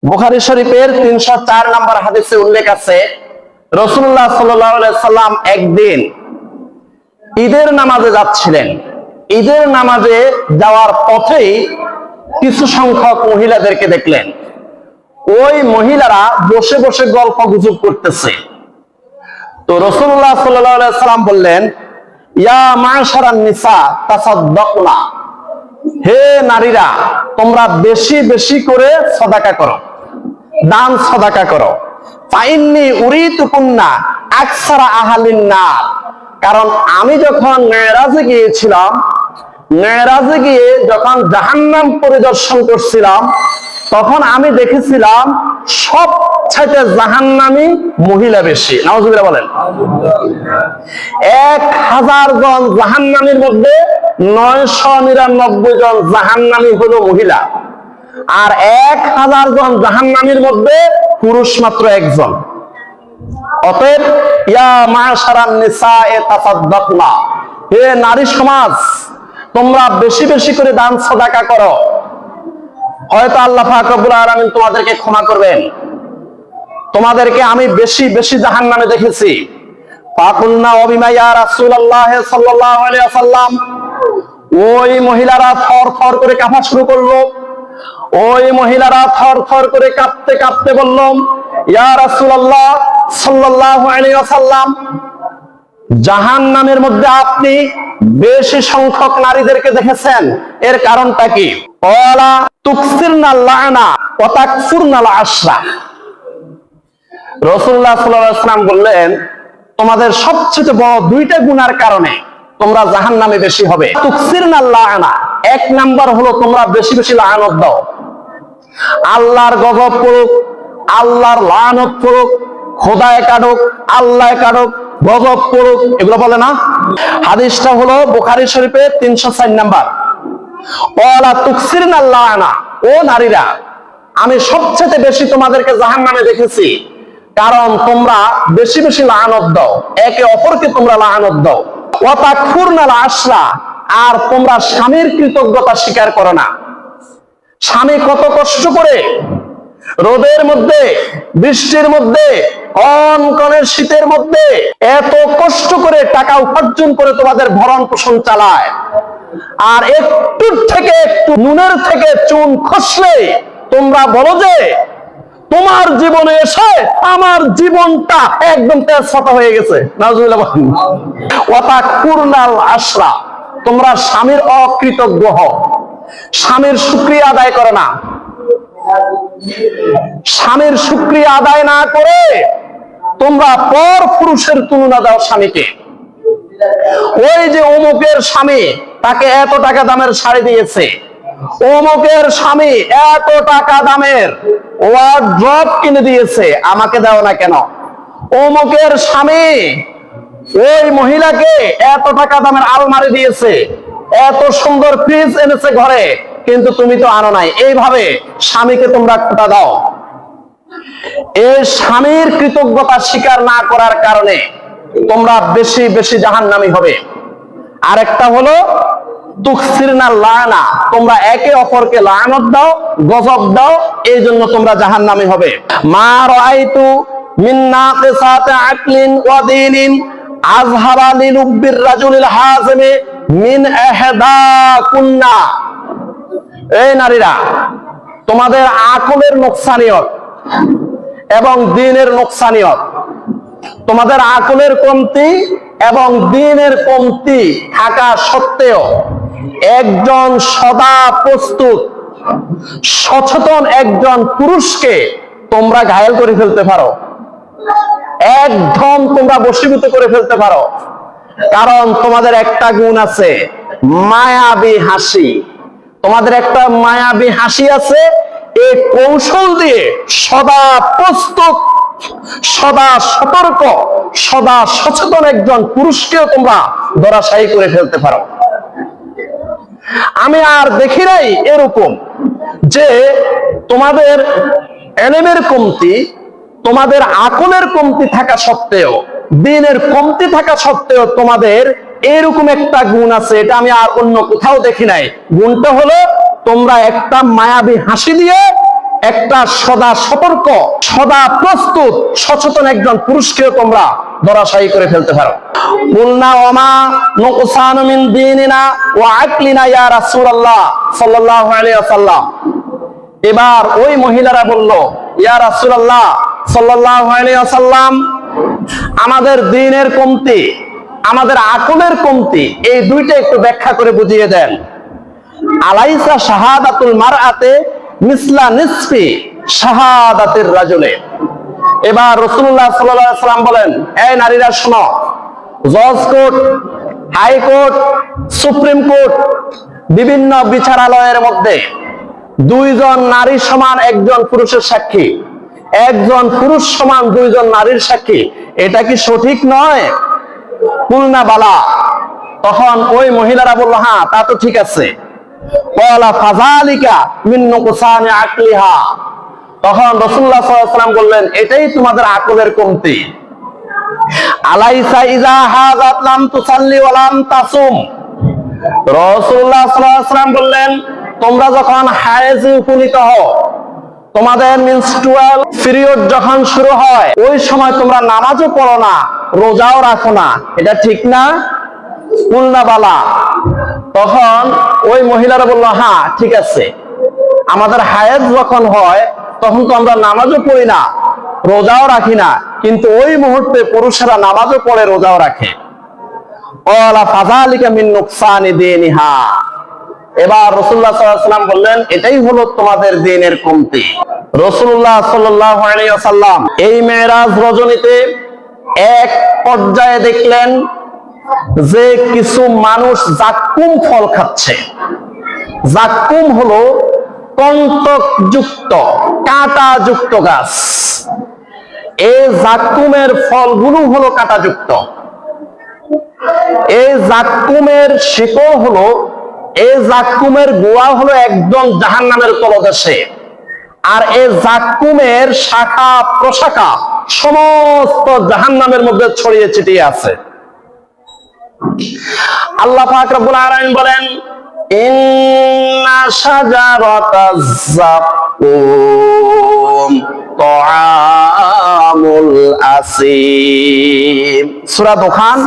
বুখারী শরীফের 304 নম্বর হাদিসে উল্লেখ আছে, রাসূলুল্লাহ সাল্লাল্লাহু আলাইহি সাল্লাম একদিন ঈদের নামাজে যাচ্ছিলেন। ঈদের নামাজে যাওয়ার পথেই কিছু সংখ্যক মহিলাদেরকে দেখলেন। ওই মহিলারা বসে বসে গল্প গুজব করতেছে। তো রাসূলুল্লাহ সাল্লাল্লাহু আলাইহি সাল্লাম বললেন, ইয়া মাশারান নিসা তাসাদ্দাকনা, হে নারীরা, তোমরা বেশি বেশি করে সাদাকা করো, দান সাদাকা করো। ফাইন্নী উরিতুকুন্না আকসারা আহালিন নার, কারণ আমি যখন মেরাজে গিয়েছিলাম, মেরাজে গিয়ে যখন জাহান্নাম পরিদর্শন করছিলাম, তখন আমি দেখেছিলাম সবচেয়ে জাহান্নামী মহিলা বেশি। নাউজুবিল্লাহ বলেন। 1000 জন জাহান্নামীর মধ্যে 999 জন জাহান্নামী হলো মহিলা, আর 1000 জন জাহান্নামীর মধ্যে পুরুষ মাত্র একজন। অতএব ইয়া মাশারান নিসায়ে তাসাদ্দাকনা, হে নারী সমাজ, তোমরা বেশি বেশি করে দান সাদাকা করো, হয়তো আল্লাহ পাক রব্বুল আলামিন তোমাদেরকে ক্ষমা করবেন। তোমাদেরকে আমি বেশি বেশি জাহান্নামে দেখেছি। ফাকুলনা ওয়া বিমা ইয়া রাসূলুল্লাহ সাল্লাল্লাহু আলাইহি ওয়াসাল্লাম, ওই মহিলারা থরথর করে কাঁপা শুরু করলো। ওই মহিলারা থরথর করে কাঁপতে কাঁপতে বলল, ইয়া রাসূলুল্লাহ সাল্লাল্লাহু আলাইহি ওয়াসাল্লাম, জাহান্নামের মধ্যে আপনি বেশি সংখ্যক নারীদেরকে দেখেছেন, এর কারণটা কি? ক্বালা তুকসিরনাল লা'না ওয়া তাকফুরনাল আশরা। রাসূলুল্লাহ সাল্লাল্লাহু আলাইহি ওয়াসাল্লাম বললেন, তোমাদের সবচেয়ে বড় দুইটা গুনার কারণে তোমরা জাহান্নামে বেশি হবে। তুকসিরনাল লা'না, এক নাম্বার হলো তোমরা বেশি বেশি লানত দাও। আল্লাহর গজব পড়ুক, আল্লাহর লানত পড়ুক, খোদায় কাটুক, আল্লাহ কাটুক, গজব পড়ুক, এগুলো বলে না? হাদিসটা হলো বুখারী শরীফের 304 নাম্বার। ওয়ালা তুকসিরনাল লা'না, ও নারীরা, আমি সবচেয়ে বেশি তোমাদেরকে জাহান্নামে দেখেছি, কারণ তোমরা বেশি বেশি লানত দাও, একে অপরকে তোমরা লানত দাও। ওয়া তাকফুরনাল আশরা, আর তোমরা স্বামীর কৃতজ্ঞতা স্বীকার করো না। স্বামী কত কষ্ট করে রোদের মধ্যে, বৃষ্টির মধ্যে, কনকনে শীতের মধ্যে এত কষ্ট করে টাকা উপার্জন করে তোমাদের ভরণ পোষণ চালায়, আর একটু থেকে একটু নুনের থেকে চুন খসলে তোমরা বলো যে তোমার জীবনে এসে আমার জীবনটা একদম তেজপাতা হয়ে গেছে। নাউজুবিল্লাহ। ওয়া তাকফুরনাল আশরা, তোমরা স্বামীর অকৃতজ্ঞ হও, স্বামীর শুকরিয়া আদায় করো না। স্বামীর শুকরিয়া আদায় না করে তোমরা পর পুরুষের তুলনা দাও স্বামীকে। ওই যে অমুকের স্বামী তাকে এত টাকা দামের শাড়ি দিয়েছে, অমুকের স্বামী এত টাকা দামের ওয়ার্ড্রপ কিনে দিয়েছে, আমাকে দাও না কেন? অমুকের স্বামী ওই মহিলাকে এত টাকা দামের আলমারি দিয়েছে, এত সুন্দর ফ্রিজ এনেছে ঘরে, কিন্তু তুমি তো আনো নাই। এইভাবে স্বামীকে তোমরা খোঁটা দাও। এই স্বামীর কৃতজ্ঞতা স্বীকার না করার কারণে তোমরা বেশি বেশি জাহান্নামী হবে। আরেকটা হলো তুকসিরনাল লা'না, তোমরা একে অপরকে লানত দাও, গজব দাও, এই জন্য তোমরা জাহান্নামী হবে। মা রাআইতু মিন নাকিসাতি আকলিন ওয়া দীনিন আযহারা লিলুব্বির রাজুলিল হাযিমি মিন ইহদাকুন্না। এই নারীরা, তোমাদের আকলের নোকসানিয়ত এবং দ্বীনের নোকসানিয়ত, তোমাদের আকলের কমতি এবং দ্বীনের কমতি থাকা সত্ত্বেও একজন সদা প্রস্তুত সচেতন একজন পুরুষকে তোমরা ঘায়েল করে ফেলতে পারো, একদম তোমরা বশীভূত করে ফেলতে পারো। কারণ তোমাদের একটা গুণ আছে, মায়াবী হাসি। তোমাদের একটা মায়াবী হাসি আছে। এই কৌশল দিয়ে সদা প্রস্তুত, সদা সতর্ক, সদা সচেতন একজন পুরুষকেও তোমরা ধরাশায়ী করে ফেলতে পারো। আমি আর দেখি নাই এরকম যে তোমাদের এলেমের কমতি, তোমাদের আকলের কমতি থাকা সত্ত্বেও, দ্বীনের কমতি থাকা সত্ত্বেও তোমাদের এরকম একটা গুণ আছে, এটা আমি আর অন্য কোথাও দেখি নাই। গুণটা হলো তোমরা একটা মায়াবী হাসি দিয়ে একটা সদা সতর্ক, সদা প্রস্তুত, সচেতন একজন পুরুষকেও তোমরা ধরাশায়ী করে ফেলতে পারো। কুলনা ওমা নুকসানু মিন দীনিনা ওয়া আকলিনা ইয়া রাসূলুল্লাহ সাল্লাল্লাহু আলাইহি ওয়াসাল্লাম। এবার ওই মহিলারা বলল, ইয়া রাসূলুল্লাহ সাল্লাল্লাহু আলাইহি ওয়াসাল্লাম, আমাদের দ্বীনের কমতি, আমাদের আকলের কমতি, এই দুইটা একটু ব্যাখ্যা করে বুঝিয়ে দেন। আলাইসা শাহাদাতুল মারআতে মিসলা নিসফি শাহাদাতির রাজুলে। এবার রাসূলুল্লাহ সাল্লাল্লাহু আলাইহি ওয়াসাল্লাম বলেন, এই নারীরা শোনো, জজ court, high court, supreme court, বিভিন্ন বিচারালয়ের মধ্যে দুইজন নারী সমান একজন পুরুষের সাক্ষী, একজন পুরুষ সমান দুইজন নারীর সাক্ষী, এটা কি সঠিক নয়? কুলনা বালা। তখন ওই মহিলারা বলল, হ্যাঁ তা তো ঠিক আছে। ক্বালা ফাযালিকা মিন নুকসানি আকলিহা। তখন রাসূলুল্লাহ সাল্লাল্লাহু আলাইহি ওয়াসাল্লাম বললেন, এটাই তোমাদের আকলের কমতি। আলাইসা ইযা হাযাত লাম তুসাল্লি ওয়া লাম তাসুম। রাসূলুল্লাহ সাল্লাল্লাহু আলাইহি ওয়াসাল্লাম বললেন, তোমরা যখন হায়েজে উপনীত হও, তোমাদের মেনস্ট্রুয়াল পিরিয়ড যখন শুরু হয়, ওই সময় তোমরা নামাজও পড়ো না, রোজাও রাখো না, এটা ঠিক না? কুলনা বালা। তখন ওই মহিলারা বলল, হ্যাঁ ঠিক আছে, আমাদের হায়েজ যখন হয় তখন তো আমরা নামাজও পড়ি না, রোজাও রাখি না, কিন্তু ওই মুহূর্তে পুরুষেরা নামাজও পড়ে, রোজাও রাখে। ক্বালা ফাযালিকা মিন নুকসানি দীনিহা। এবার রাসূলুল্লাহ সাল্লাল্লাহু আলাইহি ওয়াসাল্লাম বললেন, এটাই হলো তোমাদের দ্বীনের কমতি। রাসূলুল্লাহ সাল্লাল্লাহু আলাইহি ওয়াসাল্লাম এই মেরাজ রজনীতে এক পর্যায়ে দেখলেন যে কিছু মানুষ জাক্কুম ফল খাচ্ছে। জাক্কুম হলো কণ্টকযুক্ত, কাঁটাযুক্ত গাছ। এই জাক্কুমের ফলগুলো হলো কাঁটাযুক্ত। এই জাক্কুমের শিকড় হলো, এই জাক্কুমের গোয়া হলো একদম জাহান্নামের তলদেশে। আর এই জাক্কুমের শাখা প্রশাখা সমস্ত জাহান্নামের মধ্যে ছড়িয়ে ছিটিয়ে আছে। আল্লাহ পাক রব্বুল আলামিন বলেন, ইন্না শাজারাতাজ যাক্কুম তাআমুল আসিম। সূরা দুখান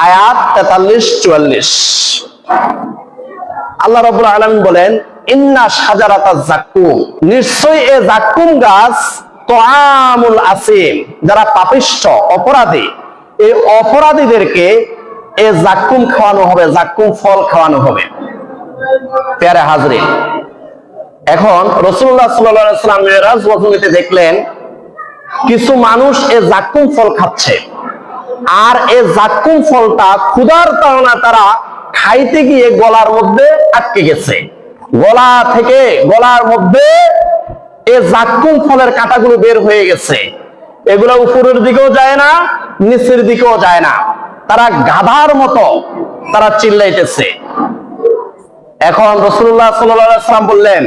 আয়াত 43-44। আল্লাহ রাব্বুল আলামিন বলেন, ইন্না শাজারাতাজ যাক্কুম, নিশ্চয়ই এই যাক্কুম গাছ তাআমুল আসিম, যারা পাপিষ্ঠ অপরাধী, এই অপরাধীদেরকে এই জাক্কুম খাওয়ানো হবে, জাক্কুম ফল খাওয়ানো হবে। প্যারে হাজরিন, এখন রাসূলুল্লাহ সাল্লাল্লাহু আলাইহি ওয়াসাল্লাম মেরাজ রজনীতে দেখলেন কিছু মানুষ এই জাক্কুম ফল খাচ্ছে। আর এই জাক্কুম ফলটা ক্ষুধার তাড়না তারা খাইতে গিয়ে গলার মধ্যে আটকে গেছে। গলা থেকে, গলার মধ্যে এই জাক্কুম ফলের কাঁটাগুলো বের হয়ে গেছে। এগুলো উপরের দিকেও যায় না, নিচের দিকেও যায় না, তারা গাধার মতো তারা চিল্লাইতেছে। এখন রাসূলুল্লাহ সাল্লাল্লাহু আলাইহি ওয়াসাল্লাম বললেন,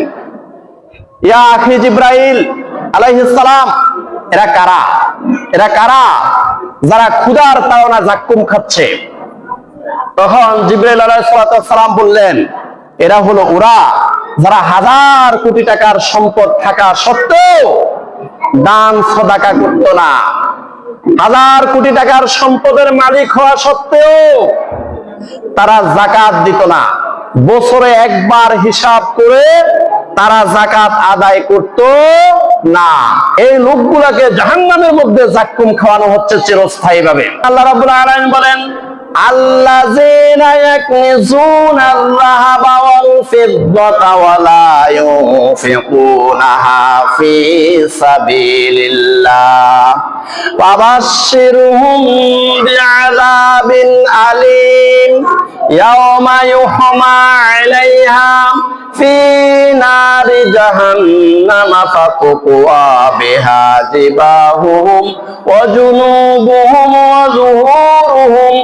ইয়া আখি জিবরাইল আলাইহিস সালাম, এরা কারা? এরা কারা যারা ক্ষুধার তাড়না জাক্কুম খাচ্ছে? তখন জিবরাইল আলাইহিস সালাম বললেন, এরা হলো ওরা যারা হাজার কোটি টাকার সম্পদ থাকা সত্ত্বেও দান সদাকা করতো না, হাজার কোটি টাকার সম্পদের মালিক হওয়া সত্ত্বেও তারা যাকাত দিত না, বছরে একবার হিসাব করে তারা যাকাত আদায় করত না। এই লোকগুলাকে জাহান্নামের মধ্যে জাক্কুম খাওয়ানো হচ্ছে চিরস্থায়ী ভাবে। আল্লাহ রাব্বুল আলামিন বলেন, আল্লাযীনা ইয়াকনিজুনাল যাহাবা ওয়াল ফিদ্দাতা ওয়া লা ইউনফিকুনাহা ফী সাবিলিল্লাহ ফাবাশশিরহুম বিআযাবিন আলীম ইয়াওমা ইউহমা আলাইহা ফী নারি জাহান্নামা ফাতুকওয়া বিহা জিবাহুহুম ওয়া জুনুবুহুম ওয়া যুহুরুহুম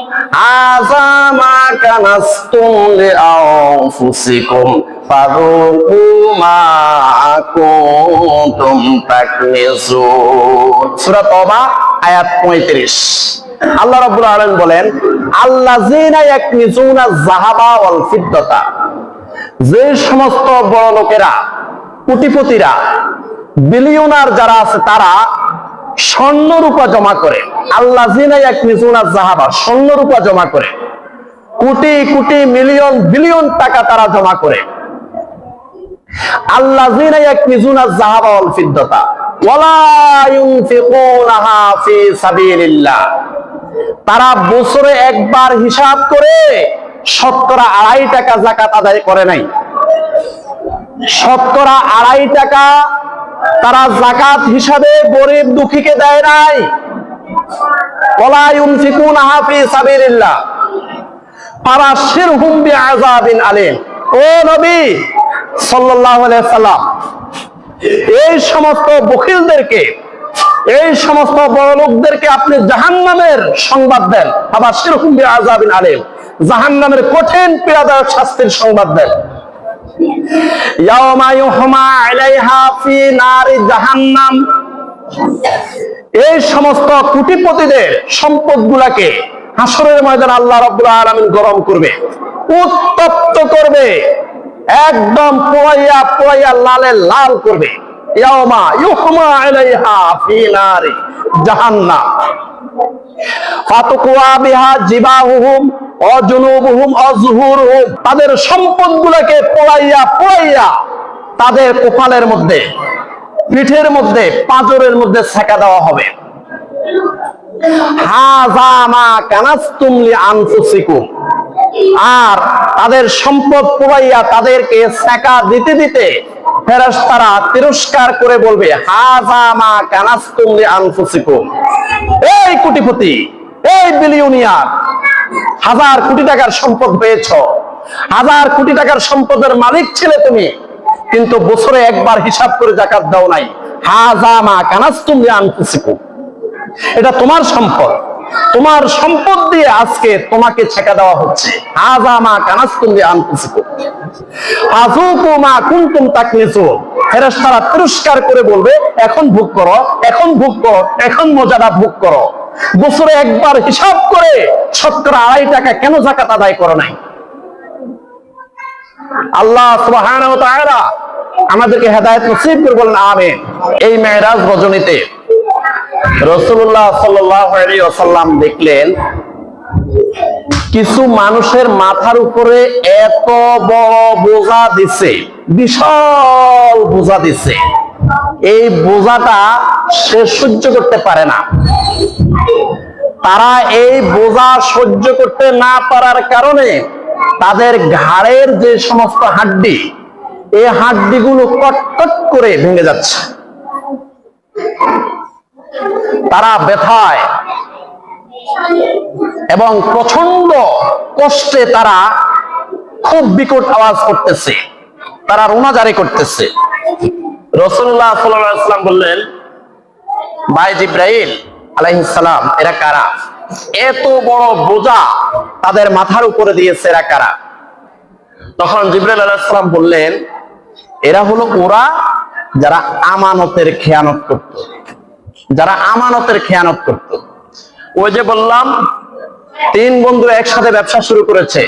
হাযা মা কানাসতুম লিআনফুসিকুম ফাযুকু মা কুনতুম তাকনিজুন। সূরা তওবা আয়াত 35। আল্লাহ রাব্বুল আলামিন বলেন, আল্লাযীনা ইয়াকনিজুনা যাহাবা ওয়াল ফিদ্দাতা, যে সমস্ত বড় লোকেরা, কোটিপতিরা বিলিয়নার যারা আছে তারা স্বর্ণ রূপা জমা করে, আল্লাযিনা ইয়াকনিজুনা যাহাবা, স্বর্ণ রূপা জমা করে, কোটি কোটি মিলিয়ন বিলিয়ন টাকা তারা জমা করে। আল্লাযিনা ইয়াকনিজুনা যাহাবা ওয়াল ফিদ্দাতা ওয়ালা ইউনফিকুনাহা ফি সাবিলিল্লাহ, তারা বছরে একবার হিসাব করে শতকরা 2.5 টাকা যাকাত আদায় করে নাই। শতকরা 2.5 টাকা তারা যাকাত হিসাবে গরিব দুঃখীকে দেয় নাই। ওয়ালা ইউনফিকুনাহা ফি সাবিলিল্লাহ ফাবাশশিরহুম বিআযাবিন আলীম। ও নবী সাল্লাল্লাহু আলাইহি সাল্লাম, এই সমস্ত বখিলদেরকে, এই সমস্ত বড় লোকদেরকে আপনি জাহান্নামের সংবাদ দেন। ফাবাশশিরহুম বিআযাবিন আলীম, জাহান্নামের কঠিন পীড়াদায়ক শাস্তির সংবাদ দেন। ইয়াওমা ইউহমা আলাইহা ফি নারি জাহান্নাম, এই সমস্ত কোটিপতিদের সম্পদগুলোকে হাসরের ময়দানে আল্লাহ রাব্বুল আলামিন গরম করবে, উত্তপ্ত করবে, একদম পোড়াইয়া পোড়াইয়া লালে লাল করবে। ইয়াওমা ইউহমা আলাইহা ফি নারি জাহান্নাম ফাতুকুয়া বিহা জিবাহুহুম ওয়া জুনুবুহুম ওয়া যুহুরুহুম, তাদের সম্পদগুলোকে পোড়াইয়া পোড়াইয়া তাদের কপালের মধ্যে, পিঠের মধ্যে, পাঁজরের মধ্যে সেকা দেওয়া হবে। হাযা মা কানাসতুম লিআনফুসিকুম, আর তাদের সম্পদ পোড়াইয়া তাদেরকে সেকা দিতে দিতে ফেরেশতারা তিরস্কার করে বলবে, হাযা মা কানাসতুম লিআনফুসিকুম। এই কোটিপতি, এই বিলিয়নিয়ার, 1000 কোটি টাকার সম্পদ পেয়েছ, 1000 কোটি টাকার সম্পদের মালিক ছিলে তুমি, কিন্তু বছরে একবার হিসাব করে যাকাত দাও নাই। হাযা মা কানাসতুম লিআনফুসিকুম, এটা তোমার সম্পদ, তোমার সম্পদ দিয়ে আজকে তোমাকে ছেকা দেওয়া হচ্ছে। হাযা মা কানাসতুম লিআনফুসিকুম ফাযুকু মা কুনতুম তাকনিজুন, ফেরেশতারা তিরস্কার করে বলবে, এখন ভোগ করো, এখন ভোগ করো, এখন মজাটা ভোগ করো। বছরে একবার হিসাব করে শতকরা 2.5 টাকা কেন যাকাত আদায় করো নাই? আল্লাহ সুবহানাহু ওয়া তাআলা আমাদেরকে হেদায়েত নসিব করে বলেন, আমিন। এই মেরাজ রজনীতে রাসূলুল্লাহ সাল্লাল্লাহু আলাইহি ওয়াসাল্লাম দেখলেন কিছু মানুষের মাথার উপরে এত বড় বোঝা দিছে, বিশাল বোঝা দিছে, এই বোঝাটা সে সহ্য করতে পারে না। তারা এই বোঝা সহ্য করতে না পারার কারণে তাদের ঘাড়ের যে সমস্ত হাড্ডি, এই হাড্ডিগুলো কটকট করে ভেঙে যাচ্ছে। তারা ব্যথায় এবং প্রচন্ড কষ্টে তারা খুব বিকট আওয়াজ করতেছে, তারা রোনাজারি করতেছে। রাসূলুল্লাহ সাল্লাল্লাহু আলাইহি ওয়াসাল্লাম বললেন, ভাই জিবরাইল আলাইহিস সালাম, এরা কারা? এত বড় বোঝা তাদের মাথার উপরে দিয়েছে, এরা কারা? তখন জিবরাইল আলাইহিস সালাম বললেন, এরা হলো ওরা যারা আমানতের খেয়ানত করত, যারা আমানতের খেয়ানত করত। ওই যে বললাম 3 বন্ধু একসাথে ব্যবসা শুরু করেছে,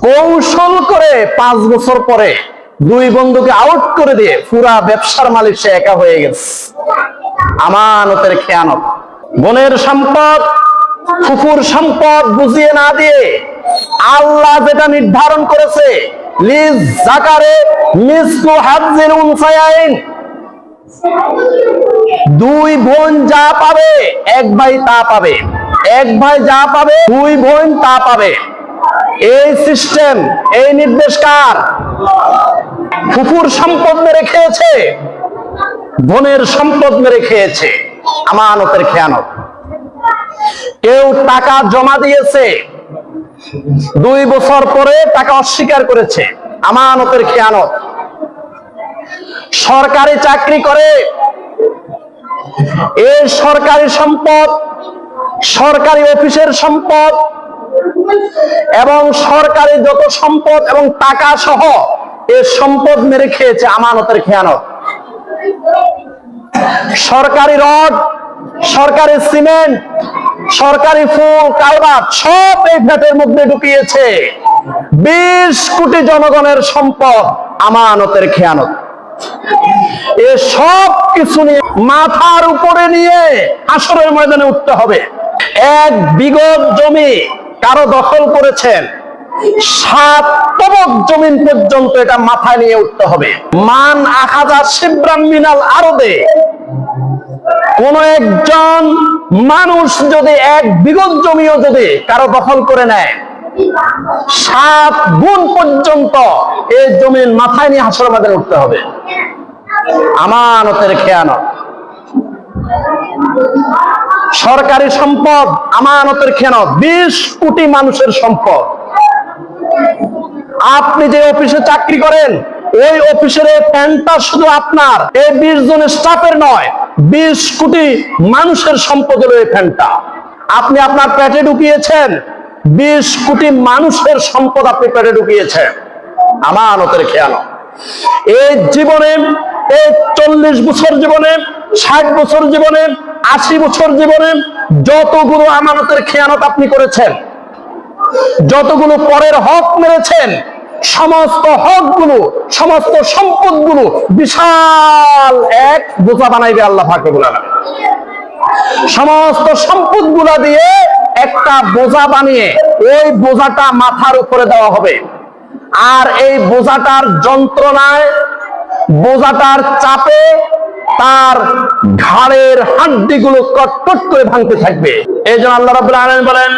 কৌশল করে 5 বছর পরে 2 বন্ধুকে আউট করে দিয়ে পুরা ব্যবসার মালিক সে একা হয়ে গেছে। আমানতের খেয়ানত। বোনের সম্পদ, ফুফুর সম্পদ বুঝিয়ে না দিয়ে আল্লাহ যেটা নির্ধারণ করেছে, লিজ যাকারে মিসলু হাজ্জিল উনসায়াইন, 2 বোন যা পাবে 1 ভাই তা পাবে, 1 ভাই যা পাবে 2 বোন তা পাবে। এই সিস্টেম, এই নির্দেশ কার? ফুফুর সম্পদ মেরে খেয়েছে, বোনের সম্পদ মেরে খেয়েছে, আমানতের খেয়ানত। কেউ টাকা জমা দিয়েছে, 2 বছর পরে টাকা অস্বীকার করেছে, আমানতের খেয়ানত। সরকারি চাকরি করে, এই সরকারি সম্পদ, সরকারি অফিসের সম্পদ এবং সরকারি যত সম্পদ এবং টাকা সহ এই সম্পদ মেরে খেয়েছে, আমানতের খেয়ানত। সরকারি রড, সরকারি সিমেন্ট, সরকারি ফুল কালভার্ট সব এই ফ্ল্যাটের মধ্যে ঢুকিয়েছে। 20 কোটি জনগণের সম্পদ, আমানতের খেয়ানত। এ সব কিছু নিয়ে মাথার উপরে নিয়ে হাসরের ময়দানে উঠতে হবে। এক বিঘত জমি কারো দখল করেছেন, 7 তবক জমিন পর্যন্ত এটা মাথায় নিয়ে উঠতে হবে। মান আখাযা শিবরান মিনাল আরদে, কোন একজন মানুষ যদি 1 বিঘত জমিও যদি কারো দখল করে নেয়, 7 গুণ পর্যন্ত এই জমিন মাথায় নিয়ে হাসরের ময়দানে উঠতে হবে। আমানতের খেয়ানত, সরকারি সম্পদ আমানতের খেয়ানত, 20 কোটি মানুষের সম্পদ। আপনি যে অফিসে চাকরি করেন, ওই অফিসের এই ফ্যানটা শুধু আপনার, এই 20 জন স্টাফের নয়, 20 কোটি মানুষের সম্পদ হলো এই ফ্যানটা। আপনি আপনার পেটে ঢুকিয়েছেন, 20 কোটি মানুষের সম্পদ আপনি পেটে ঢুকিয়েছেন। আমানতের খেয়ানত। এই জীবনে, এই 40 বছর জীবনে, 60 বছর জীবনে, 80 বছর জীবনে যতগুলো আমানতের খেয়ানত আপনি করেছেন, যতগুলো পরের হক মেরেছেন, সমস্ত হকগুলো, সমস্ত সম্পদগুলো বিশাল এক বোঝা বানাইবে আল্লাহ পাক রব্বুল আলামিন। সমস্ত সম্পদগুলা দিয়ে একটা বোঝা বানিয়ে ওই বোঝাটা মাথার উপরে দেওয়া হবে। আর এই বোঝাটার যন্ত্রণায়, বোঝাটার চাপে তার ঘাড়ের হাড্ডিগুলো কটকট করে ভাঙতে থাকবে। এই জন্য আল্লাহ রাব্বুল আলামিন বলেন,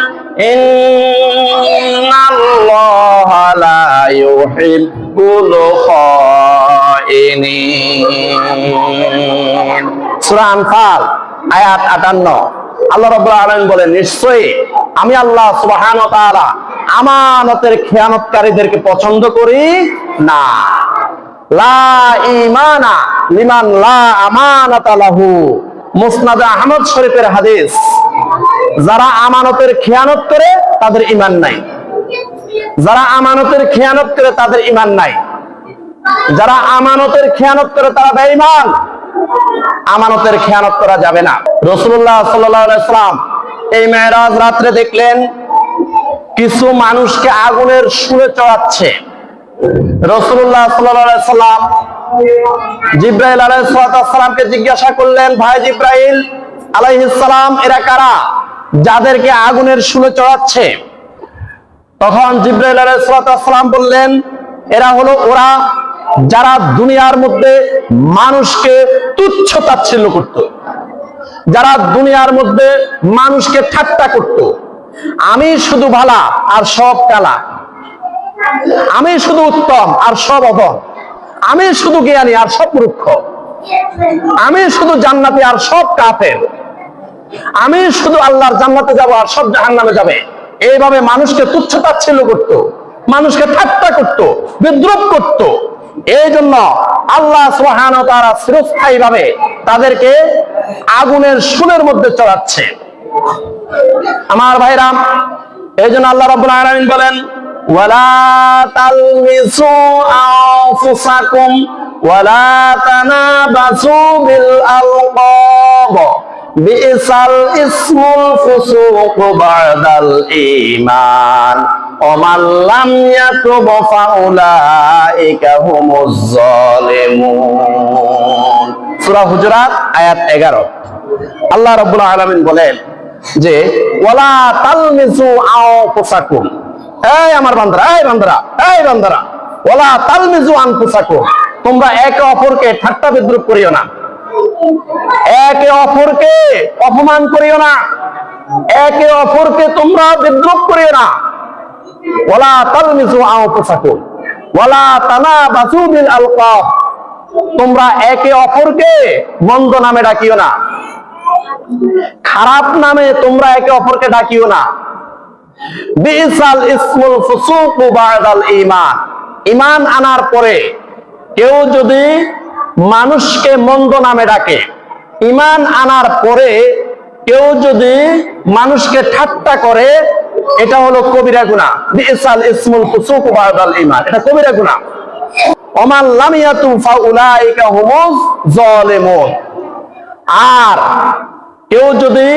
ইন্নাল্লাহা লা ইউহিব্বুল খাইনিন। সূরা আনফাল আয়াত 58। আল্লাহ রাব্বুল আলামিন বলেন, নিশ্চয়ই আমি আল্লাহ সুবহানাহু ওয়া তাআলা আমানতের খেয়ানতকারীদেরকে পছন্দ করি না। লা ঈমানা লিমান লা আমানাতা লাহু। মুসনাদ আহমদ শরীফের হাদিস। যারা আমানতের খেয়ানত করে তাদের ঈমান নাই। যারা আমানতের খেয়ানত করে তাদের ঈমান নাই। যারা আমানতের খেয়ানত করে তারা বেঈমান। আমানতের খেয়ানত করা যাবে না। রাসূলুল্লাহ সাল্লাল্লাহু আলাইহি ওয়াসাল্লাম এই মেরাজ রাতে দেখলেন কিছু মানুষকে আগুনের শুলে চড়াচ্ছে। রাসূলুল্লাহ সাল্লাল্লাহু আলাইহি ওয়াসাল্লাম জিবরাইল আলাইহিস সালামকে জিজ্ঞাসা করলেন, ভাই জিবরাইল আলাইহিস সালাম, এরা কারা যাদেরকে আগুনের শুলে চড়াচ্ছে? তখন জিবরাইল আলাইহিস সালাম বললেন, এরা হলো ওরা যারা দুনিয়ার মধ্যে মানুষকে তুচ্ছ তাচ্ছিল্য করত, যারা দুনিয়ার মধ্যে মানুষকে ঠাট্টা করত। আমি শুধু ভালা আর সব কালা, আমি শুধু উত্তম আর সব অধম, আমি শুধু জ্ঞানী আর সব মূর্খ, আমি শুধু জান্নাতি আর সব কাফের, আমি শুধু আল্লাহর জান্নাতে যাব আর সব জাহান্নামে যাবে। এইভাবে মানুষকে তুচ্ছ তাচ্ছিল্য করত, মানুষকে ঠাট্টা করত, বিদ্রুপ করত। এই জন্য আল্লাহ সুবহানাহু ওয়া তাআলা চিরস্থায়ীভাবে তাদেরকে আগুনের শুলের মধ্যে চড়াচ্ছে। আমার ভাইরা, এই জন্য আল্লাহ রাব্বুল আলামিন বলেন, ওয়ালা তালমিসু আনফুসাকুম ওয়ালা তানাবাসু বিল আলকাব বিইসাল ইসমুল ফুসুক বাদাল ঈমান ওমান লাম ইয়াতুব ফাউলাইকা হুমুজ জালিমুন। সূরা হুজুরাত আয়াত 11। আল্লাহ রাব্বুল আলামিন বলেন যে ওয়ালা তালমিসু আনফুসাকুম, এই আমার বান্দারা, এই বান্দারা, এই বান্দারা, ওয়ালা তালমিসু আনফুসাকুম, তোমরা একে অপরকে ঠাট্টা বিদ্রুপ করিও না, একে অপরকে অপমান করিও না, একে অপরকে তোমরা বিদ্রুপ করিও না। ওয়ালা তালমিসু আনফুসাকুম ওয়ালা তানাবাসু বিল আলকাব, তোমরা একে অপরকে মন্দ নামে ডাকিও না, খারাপ নামে তোমরা একে অপরকে ডাকিও না। বিইসাল ইসমুল ফুসুক বাদাল ঈমান, ঈমান আনার পরে কেউ যদি মানুষকে মন্দ নামে ডাকে, ঈমান আনার পরে কেউ যদি মানুষকে ঠাট্টা করে, এটা হলো কবিরা গুনাহ। বিইসাল ইসমুল ফুসুক বাদাল ঈমান, এটা কবিরা গুনাহ। ওমান লাম ইয়াতু ফাউলাইকা হুমুজ জালিমুন। আর কেউ যদি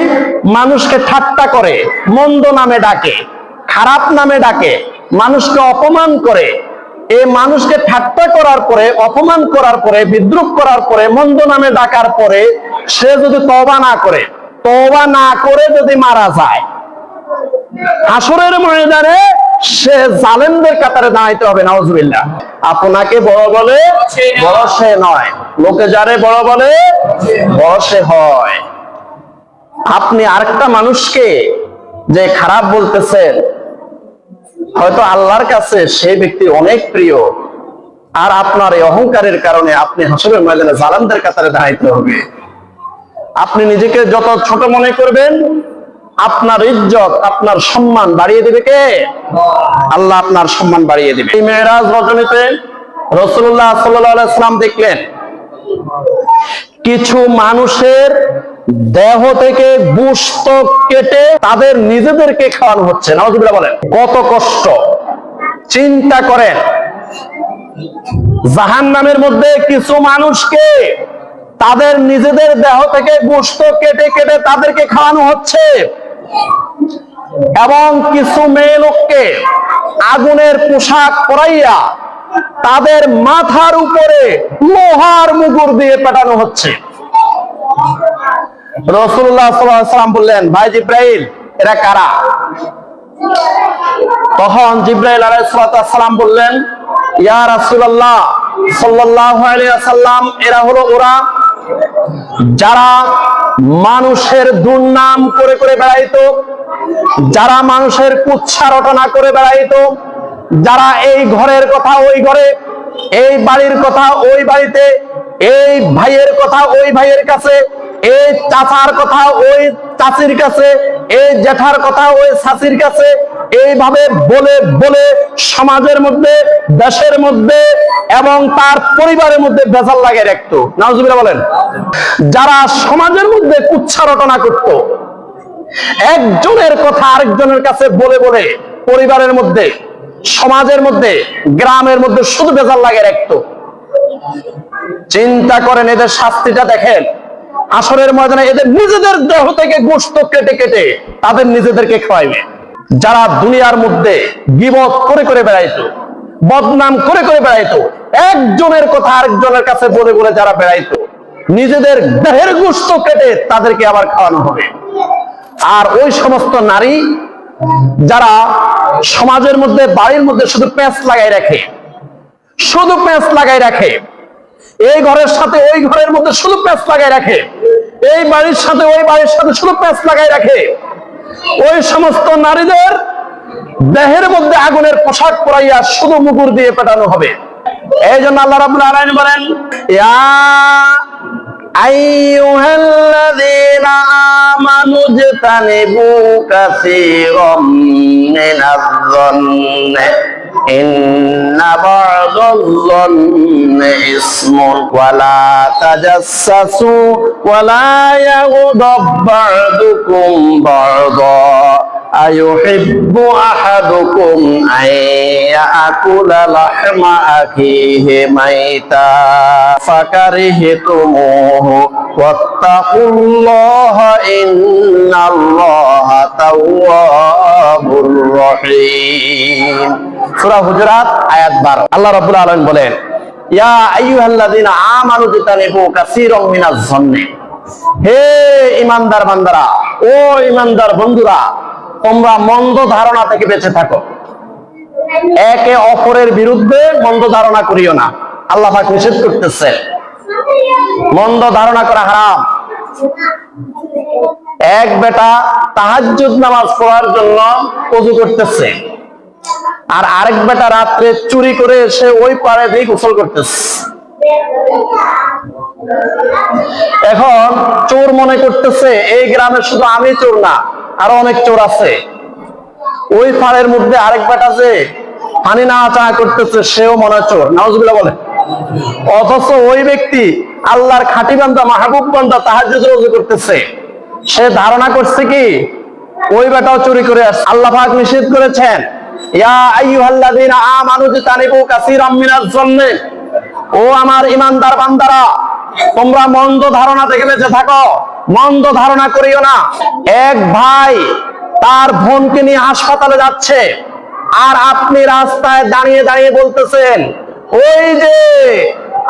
মানুষকে ঠাট্টা করে, মন্দ নামে ডাকে, খারাপ নামে ডাকে, মানুষকে অপমান করে, এই মানুষকে ঠাট্টা করার পরে, অপমান করার পরে, বিদ্রুপ করার পরে, মন্দ নামে ডাকার পরে সে যদি তওবা না করে যদি মারা যায়, হাসরের ময়দানে সে জালেমদের কাতারে দাঁড়াইতে হবে। নাউজুবিল্লাহ। আপনাকে বড় বলে বড় সে নয়, লোকে যারে বড় বলে বড় সে হয়। আপনি আরেকটা মানুষকে যে খারাপ বলতেছেন, হয়তো আল্লাহর কাছে সেই ব্যক্তি অনেক প্রিয়, আর আপনার এই অহংকারের কারণে আপনি হাসরের ময়দানে জালেমদের কাতারে দাঁড়াইতে হবে। আপনি নিজেকে যত ছোট মনে করবেন, আপনার ইজ্জত, আপনার সম্মান বাড়িয়ে দিবে কে? আল্লাহ আপনার সম্মান বাড়িয়ে দিবে। এই মেরাজ রজনীতে রাসূলুল্লাহ সাল্লাল্লাহু আলাইহি ওয়াসাল্লাম দেখলেন কিছু মানুষের দেহ থেকে গোশত কেটে তাদের নিজেদেরকে খাওয়ানো হচ্ছে। নাউজুবিল্লাহ বলেন, কত কষ্ট! চিন্তা করেন, জাহান্নামের মধ্যে কিছু মানুষকে তাদের নিজেদের দেহ থেকে গোশত কেটে কেটে তাদেরকে খাওয়ানো হচ্ছে, এবং কিছু মেয়ে লোককে আগুনের পোশাক পরাইয়া তাদের মাথার উপরে লোহার মুগুর দিয়ে পেটানো হচ্ছে। রাসূলুল্লাহ সাল্লাল্লাহু আলাইহি ওয়াসাল্লাম বললেন, ভাই জিব্রাইল, এরা কারা? তখন জিব্রাইল আলাইহিস সালাম বললেন, ইয়া রাসূলুল্লাহ সাল্লাল্লাহু আলাইহি ওয়াসাল্লাম, এরা হলো ওরা যারা মানুষের দুর্নাম করে করে বেড়াইতো, যারা মানুষের কুৎসা রটনা করে বেড়াইতো, যারা এই ঘরের কথা ওই ঘরে, এই বাড়ির কথা ওই বাড়িতে, এই ভাইয়ের কথা ওই ভাইয়ের কাছে, এই চাচার কথা ওই চাচির কাছে, এই জেঠার কথা ওই চাচির কাছে, এইভাবে বলে বলে সমাজের মধ্যে, দেশের মধ্যে এবং তার পরিবারের মধ্যে বেজাল লাগিয়ে রাখতো। নাউজুবিল্লাহ বলেন। যারা সমাজের মধ্যে কুৎসা রটনা করত, একজনের কথা আরেকজনের কাছে বলে বলে পরিবারের মধ্যে, সমাজের মধ্যে, গ্রামের মধ্যে শুধু বেজাল লাগিয়ে রাখতো। চিন্তা করেন, এদের শাস্তিটা দেখেন। হাসরের ময়দানে এদের নিজেদের দেহ থেকে গোশত কেটে কেটে তাদের নিজেদেরকে খাওয়াইবে। যারা দুনিয়ার মধ্যে গীবত করে করে বেড়াইতো, বদনাম করে করে বেড়াইতো, একজনের কথা আরেকজনের কাছে বলে বলে যারা বেড়াইতো, নিজেদের দেহের গোশত কেটে তাদেরকে আবার খাওয়ানো হবে। আর ওই সমস্ত নারী যারা সমাজের মধ্যে, বাড়ির মধ্যে শুধু প্যাঁচ লাগাই রাখে, শুধু প্যাঁচ লাগাই রাখে, এই ঘরের সাথে ওই ঘরের মধ্যে শুধু প্যাঁচ লাগাই রাখে, এই বাড়ির সাথে ওই বাড়ির সাথে শুধু প্যাঁচ লাগাই রাখে, ওই সমস্ত নারীদের দেহের মধ্যে আগুনের পোশাক পরাইয়া শুধু মুগুর দিয়ে পেটানো হবে। এই জন্য আল্লাহ রাব্বুল আলামিন বলেন, ইয়া আইয়ুহাল্লাযীনা আমানু ইজতানিবু কাসীরাম মিনায-যন্নি ইন্না বা'দায-যন্নি ইসমুন ওয়া লা তাজাসসাসু ওয়া লা ইয়াগদাব বা'দুকুম বা'দা আয়ুহিব্বু আহাদুকুম আইয়াকুলা লাহমা আখিহি মাইতা ফাকারিহতুমুহু ওয়াত্তাকুল্লাহা ইন্নাল্লাহা তাওয়াবুর রহিম। সূরা হুজুরাত আয়াত 12। আল্লাহ রাব্বুল আলামিন বলেন, ইয়া আইয়ুহাল্লাযীনা আমানু ইজতানিবু কাসীরাম মিনাজ-যন্নি, হে ঈমানদার বান্দারা, ও ঈমানদার বন্ধুরা, তোমরা মন্দ ধারণা থেকে বেঁচে থাকো। একে অপরের বিরুদ্ধে মন্দ ধারণা করিও না। আল্লাহ পাক নিষেধ করতেছে, মন্দ ধারণা করা হারাম। এক বেটা তাহাজ্জুদ নামাজ পড়ার জন্য ওযু করতেছে, আর আরেক বেটা রাত্রে চুরি করে এসে ওই পারে দিয়ে গোসল করতেছে। এখন চোর মনে করতেছে এই গ্রামে শুধু আমি চোর না, আরো অনেক চোর আছে। ওই পাড়ের মধ্যে আরেক বেটা যে পানি নাড়াচাড়া করতেছে, সেও মনে চোর। নাউজুবিল্লাহ বলে। অথচ ওই ব্যক্তি আল্লাহর খাঁটি বান্দা, মাহবুব বান্দা, তাহাজ্জুদে ওযু করতেছে। সে ধারণা করছে কি ওই বেটাও চুরি করে আসছে। আল্লাহ পাক নিষেধ করেছেন, ইয়া আইয়ুহাল্লাযীনা আমানু ইজতানিবু কাসীরাম মিনাজ-যন্নি, ও আমার ঈমানদার বান্দারা, তোমরা মন্দ ধারণা থেকে বেঁচে থাকো, মন্দ ধারণা করিও না। এক ভাই তার বোনকে নিয়ে হাসপাতালে যাচ্ছে, আর আপনি রাস্তায় দাঁড়িয়ে দাঁড়িয়ে বলতেছেন, ওই যে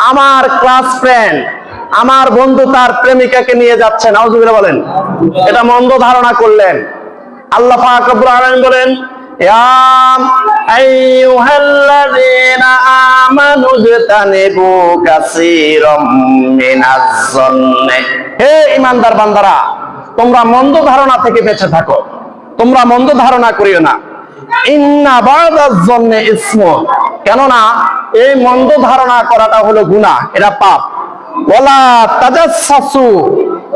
আমার ক্লাস ফ্রেন্ড, আমার বন্ধু তার প্রেমিকাকে নিয়ে যাচ্ছে, নাউজুবিল্লাহ বলেন। এটা মন্দ ধারণা করলেন। আল্লাহ পাক রব্বুল আলামিন বলেন, ইয়া আইয়ুহাল্লাযীনা আমানু জতানিবু কাসীরাম মিনাজ-যন্নি, হে ঈমানদার বান্দারা, তোমরা মন্দ ধারণা থেকে বেঁচে থাকো, তোমরা মন্দ ধারণা করিও না। ইন্না বা'দাজ-যন্নি ইসমুন, কেননা এই মন্দ ধারণা করাটা হলো গুনাহ, এটা পাপ। ওয়ালা তাজাসসু,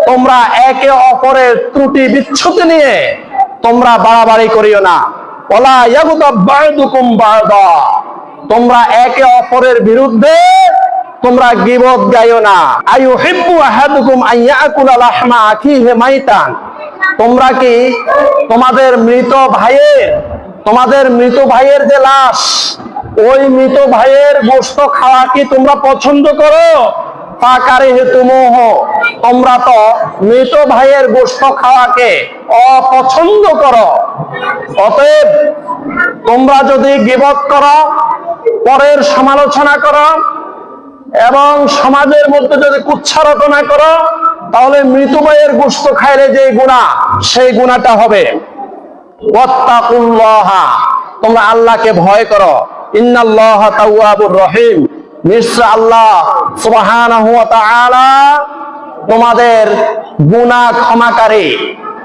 তোমরা একে অপরের ত্রুটি বিচ্ছুতি নিয়ে তোমরা বাড়াবাড়ি করিও না। ওয়ালা ইয়াগতাব বা'দুকুম বা'দা, তোমরা একে অপরের বিরুদ্ধে তোমরা গীবত গাইও না। আইয়ুহিব্বু আহাদুকুম আন ইয়াকুলা লাহমা আখিহি মাইতান, তোমরা কি তোমাদের মৃত ভাইয়ের যে লাশ, ওই মৃত ভাইয়ের গোশত খাওয়া কি তোমরা পছন্দ করো? ফাকারিহতুমুহ, তোমরা তো মৃত ভাইয়ের গোশত খাওয়াকে অপছন্দ করো। অতএব তোমরা যদি গীবত করো, পরের সমালোচনা করো এবং সমাজের মধ্যে যদি কুচ্ছা রটনা করো, তাহলে মৃত ভাইয়ের গোশত খাইলে যে গুনাহ, সেই গুনাহটা হবে। ওয়াত্তাকুল্লাহা, তোমরা আল্লাহকে ভয় করো। ইন্নাল্লাহা তাওয়াবুর রহিম, নিশ্চয় আল্লাহ সুবহানাহু ওয়া তাআলা তোমাদের গুনাহ ক্ষমাকারী,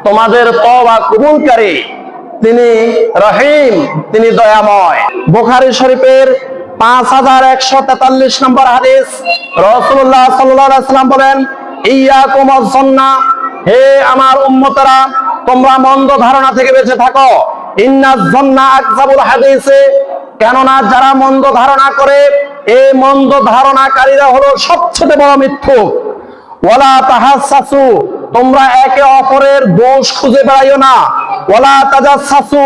তোমাদের তওবা কবুলকারী, তিনি রহিম, তিনি দয়াময়। বুখারী শরীফের 5143 নম্বর হাদিস, রাসূলুল্লাহ সাল্লাল্লাহু আলাইহি ওয়াসাল্লাম বলেন, ইয়াকুম আয-যন্না, হে আমার উম্মতরা, তোমরা মন্দ ধারণা থেকে বেঁচে থাকো। ইন্নাজ-যন্না আকযাবুল হাদিসে, কেননা যারা মন্দ ধারণা করে, এই মন্দ ধারণাকারীরা হলো সবচেয়ে বড় মিথ্যুক। ওয়ালা তাহাসসাসু, তোমরা একে অপরের দোষ খুঁজে বেড়াইও না। ওয়ালা তাজাসসাসু,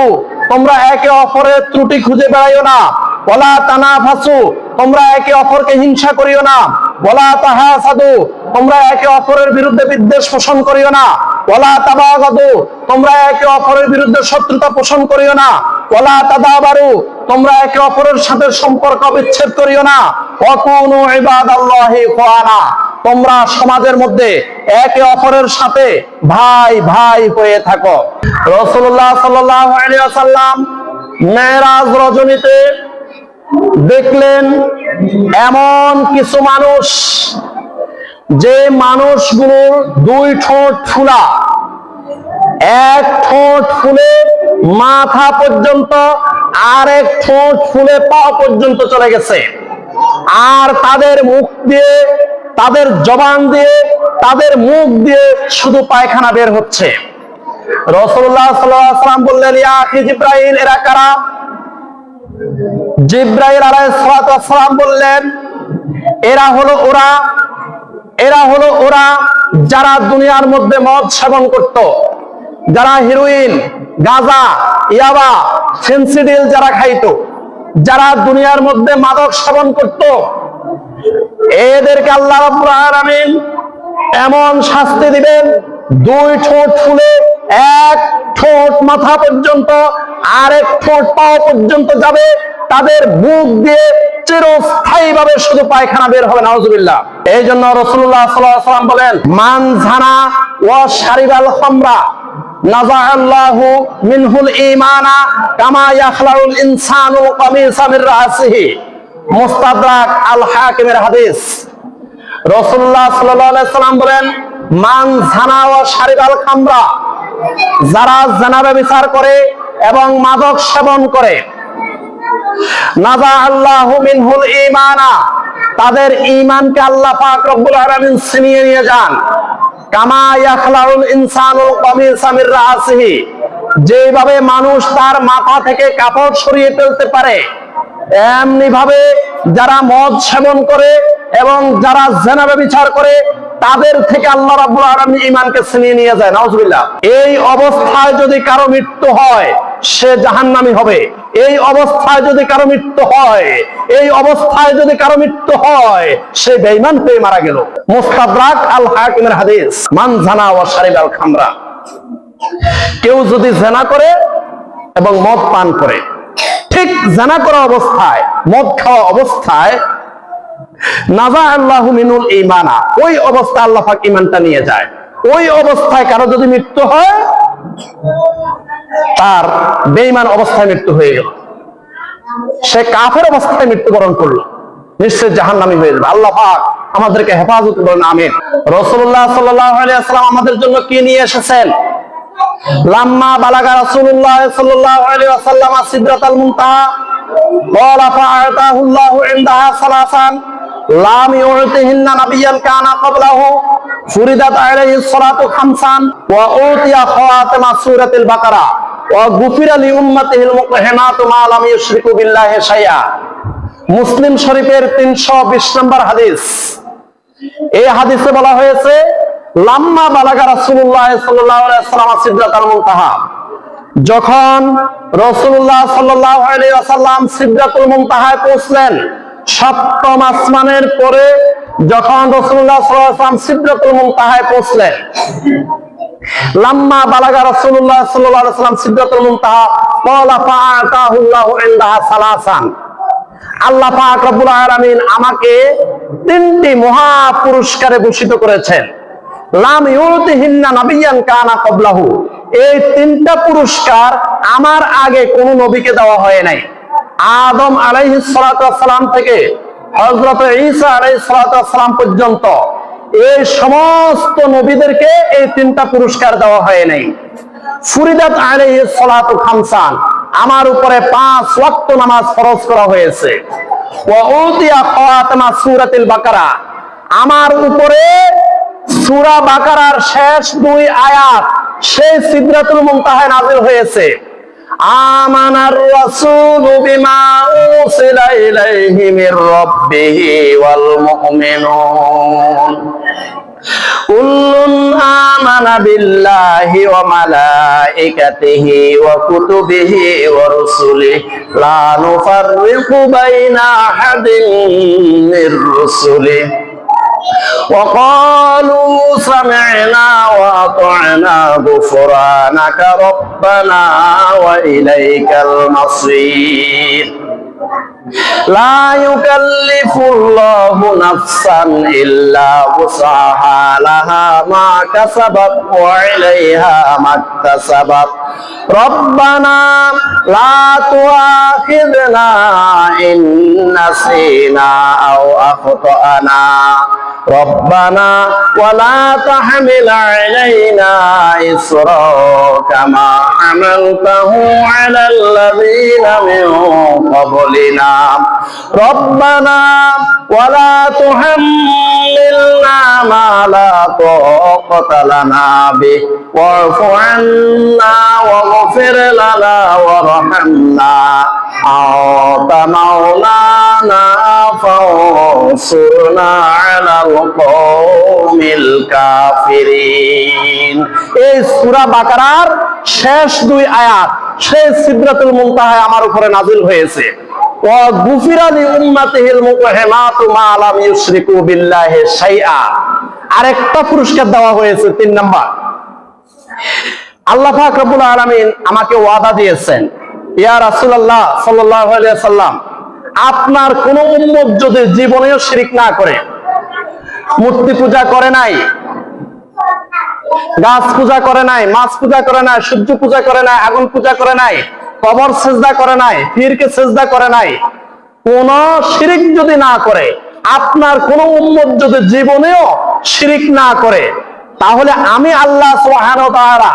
তোমরা একে অপরের ত্রুটি খুঁজে বেড়াইও না। ওয়ালা তানাফাসু, তোমরা একে অপরকে হিংসা করিও না। ওয়ালা তাহাসাদু, তোমরা একে অপরের বিরুদ্ধে বিদ্বেষ পোষণ করিও না। ওয়ালা তাবাগাদু, তোমরা একে অপরের বিরুদ্ধে শত্রুতা পোষণ করিও না। ওয়ালা তাদাবারু, তোমরা একে অপরের সাথে সম্পর্ক বিচ্ছেদ করিও না। ওয়াকুনু ইবাদাল্লাহি ইখওয়ানা, তোমরা সমাজের মধ্যে একে অপরের সাথে ভাই ভাই হয়ে থাকো। রাসূলুল্লাহ সাল্লাল্লাহু আলাইহি ওয়াসাল্লাম মেরাজ রজনীতে দেখলেন এমন কিছু মানুষ, যে মানুষগুলোর দুই ঠোঁট ফুলা, এক ঠোঁট ফুলে মাথা পর্যন্ত, আর এক ঠোঁট ফুলে পা পর্যন্ত চলে গেছে, আর তাদের মুখ দিয়ে, তাদের জবান দিয়ে, তাদের মুখ দিয়ে শুধু পায়খানা বের হচ্ছে। রাসূলুল্লাহ সাল্লাল্লাহু আলাইহি ওয়াসাল্লাম বললেন, ইয়া আখি জিবরাইল, এরা কারা? জিবরাইল আলাইহিস সালাম বললেন, এরা হলো ওরা যারা দুনিয়ার মধ্যে মদ সেবন করত, যারা হেরোইন, গাঁজা, ইয়াবা, ফেন্সিডিল যারা খাইতো, যারা দুনিয়ার মধ্যে মাদক সেবন করত, এদেরকে আল্লাহ রাব্বুল আলামিন এমন শাস্তি দিবেন, দুই ঠোঁট ফুলে এক ঠোঁট মাথা পর্যন্ত, আর এক ঠোঁট পা পর্যন্ত যাবে, তাদের মুখ দিয়ে চিরস্থায়ী ভাবে শুধু পায়খানা বের হবে। নাউজুবিল্লাহ। এই জন্য রাসূলুল্লাহ সাল্লাল্লাহু আলাইহি ওয়াসাল্লাম বলেন, মান জানা ওয়া শারিবাল খামরা নাযাআল্লাহু মিনহুল ঈমানা কামা ইয়াখলাউল ইনসানুল কামিসা মির রাসিহি। মুস্তাদরাক আল হাকিমের হাদিস। রাসূলুল্লাহ সাল্লাল্লাহু আলাইহি ওয়াসাল্লাম বলেন, মান জানা ওয়া শারিবাল খামরা, যারা জিনা ব্যভিচার করে এবং মাদক সেবন করে, নাযাআল্লাহু মিনহুল ঈমানা, তাদের ঈমানকে আল্লাহ পাক রব্বুল আলামিন ছিনিয়ে নিয়ে যান। কামা ইয়াখলাউল ইনসানুল কামিসা মির রাসিহি, যেভাবে মানুষ তার মাথা থেকে কাপড় সরিয়ে ফেলতে পারে, এমনি ভাবে যারা মদ সেবন করে এবং যারা জিনা ব্যভিচার করে, তাদের থেকে আল্লাহ রাব্বুল আলামিন ঈমানকে ছিনিয়ে নিয়ে যায়। নাউজুবিল্লাহ। এই অবস্থায় যদি কারো মৃত্যু হয়, সে জাহান্নামী হবে। এই অবস্থায় যদি কারো মৃত্যু হয়, সে বেঈমান হয়ে মারা গেল। মুস্তাদরাক আল হাকিমের হাদিস। মান জানা ওয়া শারিবাল খামরা, কেউ যদি জিনা করে এবং মদ পান করে, ঠিক জানা করা অবস্থায়, মদ খাওয়া অবস্থায় নাযা আল্লাহু মিনুল ঈমানা, ওই অবস্থায় আল্লাহ পাক ঈমানটা নিয়ে যায়। ওই অবস্থায় কারো যদি মৃত্যু হয়, তার বেঈমান অবস্থায় মৃত্যু হয়ে গেল, সে কাফের অবস্থায় মৃত্যুবরণ করলো, নিশ্চয় জাহান্নামী হয়ে যাবে। আল্লাহ পাক আমাদেরকে হেফাজত করুন, আমিন। রাসূলুল্লাহ সাল্লাল্লাহু আলাইহি ওয়াসাল্লাম আমাদের জন্য কি নিয়ে এসেছেন? লাম্মা বালাগা রাসূলুল্লাহ সাল্লাল্লাহু আলাইহি ওয়াসাল্লাম সিদরাতুল মুনতাহা ক্বালা ফাআতাহু আল্লাহু ইনদাহা সালাসান লাম ইউতিহিন্না নাবিয়্যান কানা ক্বাবলাহু ফুরিদাত আলাইহিস সালাতু খামসান ওয়া উতিয়া খাওয়াতিমা সূরাতুল বাকারা ওয়া গুফিরা লি উম্মাতিহিল মুকহিনাতু মা লাম ইউশরিকু বিল্লাহি শাইআ। মুসলিম শরীফের 320 নম্বর হাদিস। এই হাদিসে বলা হয়েছে লাম্মা বালাগা রাসূলুল্লাহ সাল্লাল্লাহু আলাইহি ওয়াসাল্লাম সিদরাতুল মুনতাহা, যখন রাসূলুল্লাহ সাল্লাল্লাহু আলাইহি ওয়াসাল্লাম সিদরাতুল মুনতাহায় পৌঁছলেন, সপ্তম আসমানের পরে যখন রাসূলুল্লাহ সাল্লাল্লাহু আলাইহি ওয়াসাল্লাম সিদরাতুল মুনতাহায় পৌঁছলেন, লাম্মা বালাগা রাসূলুল্লাহ সাল্লাল্লাহু আলাইহি ওয়াসাল্লাম সিদরাতুল মুনতাহা ক্বালা ফাআতাহু আল্লাহু ইনদাহা সালাসান, আল্লাহ পাক রব্বুল আলামিন আমাকে 3টি মহা পুরস্কারে ভূষিত করেছেন। লাম ইউতিহিন্না নাবিয়্যান কানা ক্বাবলাহু, এই 3টা পুরস্কার আমার আগে কোন নবীকে দেওয়া হয় নাই। আদম আলাইহিস সালাতু ওয়াস সালাম থেকে হযরত ঈসা আলাইহিস সালাতু ওয়াস সালাম পর্যন্ত এই সমস্ত নবীদেরকে এই 3টা পুরস্কার দেওয়া হয় নাই। ফুরিদাত আলাইহিস সালাতু খামসান, আমার উপরে 5 ওয়াক্ত নামাজ ফরজ করা হয়েছে। ওয়া উতিয়া খাওয়াতিমা সূরাতুল বাকারা, আমার উপরে সূরা বাকারার শেষ 2 আয়াত সেই সিদরাতুল মুনতাহায় নাযিল হয়েছে। আমানার রাসূলু বিমা উরসিলা ইলাইহি মির রাব্বিহি ওয়াল মুমিনুন কুল্লুন আমানা বিল্লাহি ওয়া মালাইকাতিহি ওয়া কুতুবিহি ওয়া রুসুলিহি লা নুফাররিকু বাইনা আহাদিন মির রুসুলিহি وقالوا سمعنا وأطعنا غفرانك ربنا وإليك المصير لا يكلف الله نفسا إلا وسعها لها ما كسبت وعليها ما اكتسبت ربنا لا تؤاخذنا إن نسينا أو أخطأنا ربنا ولا تحمل علينا إصرا كما حملته على الذين من قبلنا ربنا ولا تحملنا ما لا طاقة لنا به واعف عنا واغفر لنا وارحمنا أنت مولانا فانصرنا على القوم الكافرين। এই সূরা বাকারার শেষ 2 আয়াত সেই সিদরাতুল মুনতাহায় আমার উপরে নাযিল হয়েছে। ওয়া গুফিরা লি উম্মাতিহিল মুকহিনাতু মা লাম ইউশরিকু বিল্লাহি শাইআ, আরেকটা পুরস্কার দেওয়া হয়েছে 3 নাম্বার। আল্লাহ পাক রব্বুল আলামিন আমাকে ওয়াদা দিয়েছেন, ইয়া রাসূলুল্লাহ সাল্লাল্লাহু আলাইহি ওয়াসাল্লাম, আপনার কোন উম্মত যদি জীবনেও শিরক না করে, মূর্তি পূজা করে নাই, গাছ পূজা করে নাই, মাছ পূজা করে নাই, সূর্য পূজা করে নাই, আগুন পূজা করে নাই, কবর সিজদা করে নাই, পীরকে সিজদা করে নাই, কোন শিরক যদি না করে, আপনার কোন উম্মত যদি জীবনেও শিরক না করে, তাহলে আমি আল্লাহ সুবহানাহু ওয়া তাআলা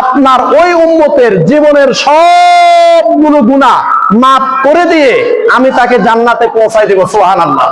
আপনার ওই উম্মতের জীবনের সবগুলো গুনাহ মাফ করে দিয়ে আমি তাকে জান্নাতে পৌঁছায় দেব। সুবহানাল্লাহ।